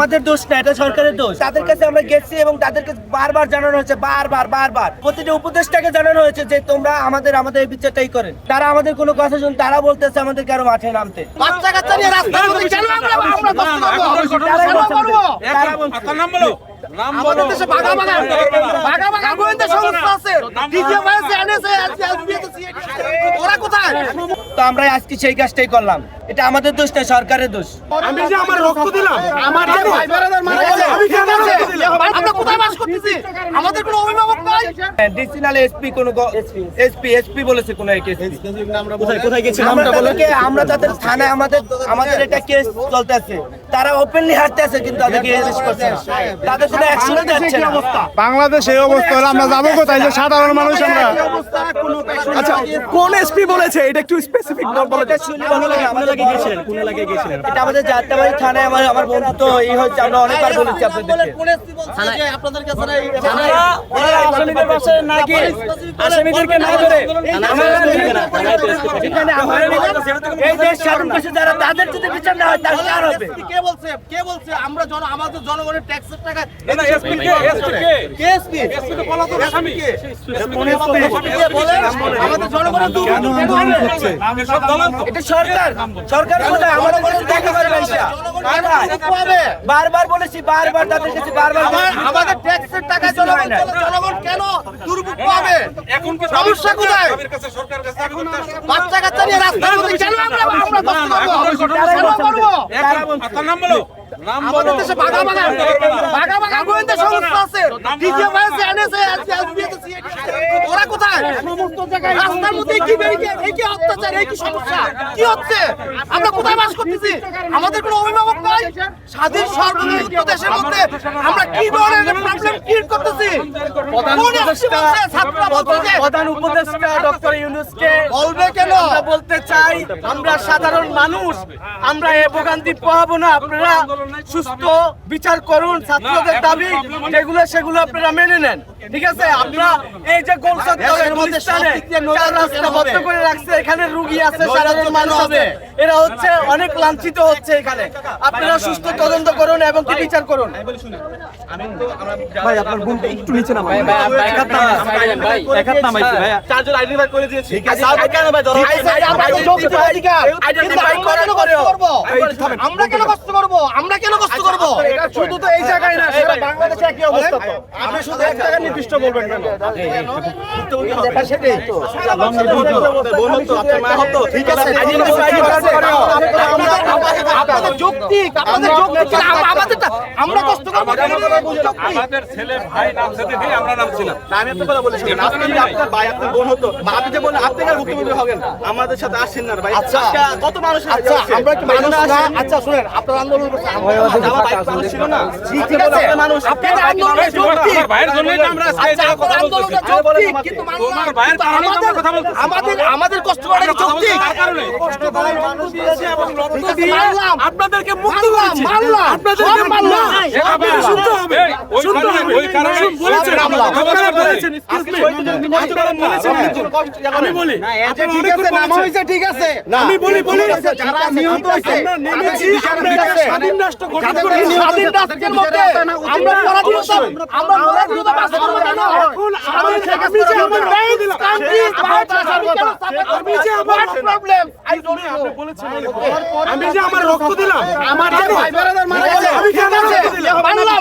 আমাদের দোষ না, এটা সরকারের দোষ। তাদের কাছে আমরা গেছি এবং তাদেরকে বারবার জানানো হয়েছে, বারবার প্রতিটা উপদেষ্টাকে জানানো হয়েছে যে তোমরা আমাদের এই বিচারটাই করেন। তারা আমাদের কোনো কথা শুন, তারা বলতেছে আমাদেরকে আরো মাঠে নামতে। বাচ্চা কাচ্চা নিয়ে রাস্তার মধ্যে কেন আমরা আমাদের দেশে ভাগা গোয়েন্দা সংস্থা আছে, ডিজিএফআইএস, এনএসএ, ওরা কোথায়? তো আমরা আজকে সেই কাজটাই করলাম। এটা আমাদের দোষ না, সরকারের দোষ। আমি যে আমার রক্ত দিলাম, আমার যে ভাই ব্রাদার মারা গেছে, আমি কেন রক্ত দিলাম? আমরা কোথায় বাস করতেছি? আমাদের কোনো অভিভাবক নাই। ডিসি নালে এসপি কোন এসপি বলেছে কোন আমরা কোথায় গেছিলাম নামটা বলে কি আমরা তাদের থানায় আমাদের এটা কেস চলতেছে, তারা ওপেনলি হাঁটতেছে কিন্তু তাদেরকে অ্যারেস্ট করছে না, তাদের কোনো অ্যাকশন যাচ্ছে না। বাংলাদেশে এই অবস্থা হলে আমরা যাবো কোথায়? যে সাধারণ মানুষ আমরা। আচ্ছা, কোন এসপি বলেছে এটা একটু স্পেসিফিক বলে? এটা আমাদের যাত্রাবাড়ি থানায় আমার বন্ধু তো এই হচ্ছে, আমরা অনেকবার বলেছি আপনাদেরকে। আসামিদের পাশে না গিয়ে আসামিদেরকে না ধরে এই দেশ স্বাধীন করছে যারা, তাদের যদি বিচার না হয় তাহলে কার হবে? কে বলছে আমরা আমাদের জনগণের ট্যাক্সের টাকা আমাদের জনগণের এটা সরকার কোথায়? আমাদের কাছে টাকা বারবার বলেছি, বারবার তাদের কাছে আমাদের ট্যাক্সের টাকা জনগণ কেন দুর্ভোগ পাবে? এখন সমস্যা কোথায়? বাচ্চা কাচ্চা নিয়ে রাস্তার মধ্যে কেন আমরা আমাদের দেশে ভাগা গোয়েন্দা সংস্থা আছে, ডিজিএফআইএস, এনএসএ, ওরা কোথায়? রাস্তার মধ্যে কি অত্যাচার, কি সমস্যা কি হচ্ছে? আমরা কোথায় বাস করতেছি? আমাদের কোনো অভিভাবক নাই। স্বাধীন সার্বভৌমত্ব দেশের মধ্যে আমরা কি ধরনের প্রবলেম ক্রিয়েট করতেছি? প্রধান উপদেষ্টা ডক্টর ইউনূসকে বলবে কেন? আমরা বলতে চাই, আমরা সাধারণ মানুষ, আমরা এ ভোগান্তি পোহাবো না। আপনারা সুস্থ বিচার করুন, ছাত্রদের দাবি সেগুলো আপনারা মেনে নেন, ঠিক আছে? আপনারা এই যে রাস্তা বন্ধ করে রাখছে, এখানে রুগী আছে, সাধারণ মানুষ আছে, এরা হচ্ছে অনেক লাঞ্ছিত হচ্ছে এখানে। আপনারা সুস্থ তদন্ত করুন এবং কি বিচার করুন। ভাই আপনার বোনটা একটু নিচে নামান। চারজন আইডেন্টিফাই করে দিয়েছি। আমরা কেন কষ্ট করবো? এটা শুধু তো এই জায়গায় না, সারা বাংলাদেশে একই অবস্থা। তো আপনি শুধু এক জায়গা নির্দিষ্ট বলবেন কেন? সেটাই তো ঠিক আছে, আপনাদের যৌক্তিক আমরা কষ্ট করবো। আমাদের ছেলে ভাই নাম সাথে দিয়ে আমরা নাম ছিলাম। আমি একটা কথা বলেছি, আপনি আপনার ভাই আপনার বোন হতো, আপনি যে বলেন আপনি আর ভুক্তভোগী হবেন, আমাদের সাথে আসেন না ভাই। আচ্ছা, কত মানুষ আচ্ছা আমরা কি মানুষ না? আচ্ছা শুনেন, আপনার আন্দোলন করছে, আমার ভাই মানুষ ছিল না। ঠিক আছে, মানুষ আপনাদের আন্দোলনের যৌক্তিক, ভাইয়ের জন্যই তো আমরা আচ্ছা আপনার আন্দোলনটা যৌক্তিক, কিন্তু তোমার ভাইয়ের কারণে আমরা কথা বলছি। আমাদের কষ্ট করা যৌক্তিক। কষ্ট করে মানুষ দিয়েছে এবং রক্ত দিয়ে মারলাম, আপনাদেরকে মুক্ত করেছি। মারলাম, আপনাদেরকে মারলাম, আপনাদের শুনতে হবে, শুনতে হবে। ওই কারণে বলেছেন, আপনারা বলেছেন, এক্সকিউজ মি, আমি বলি আচ্ছা ঠিক আছে, নামা হয়েছে, ঠিক আছে, আমি বলি যারা নিহত হয়েছে আমরা নেমেছি, আমরা একটা স্বাধীন রাষ্ট্র গঠন স্বাধীন করেছি। রাষ্ট্রের মধ্যে আমরা পরাধীনতা, আমরা পরাধীনতা বাস করবো কেন? এখন আমি যে আমার রক্ত দিলাম, আমি যে আমার প্রবলেম আপনি বলেছেন, আমি যে আমার রক্ত দিলাম, আমার যে ভাই ব্রাদার মারা গেছে, আমি কেন রক্ত দিলাম? বাংলা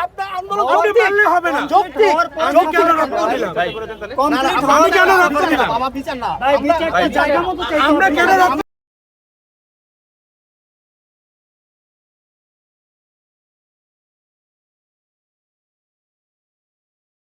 আপনার আন্দোলন আপনি বললে হবে না। যৌক্তিক, আমি কেন রক্ত দিলাম? আমি কেন রক্ত দিলাম? বাবা বিচার না, বিচারটা জায়গা মতো আমরা কেন রক্ত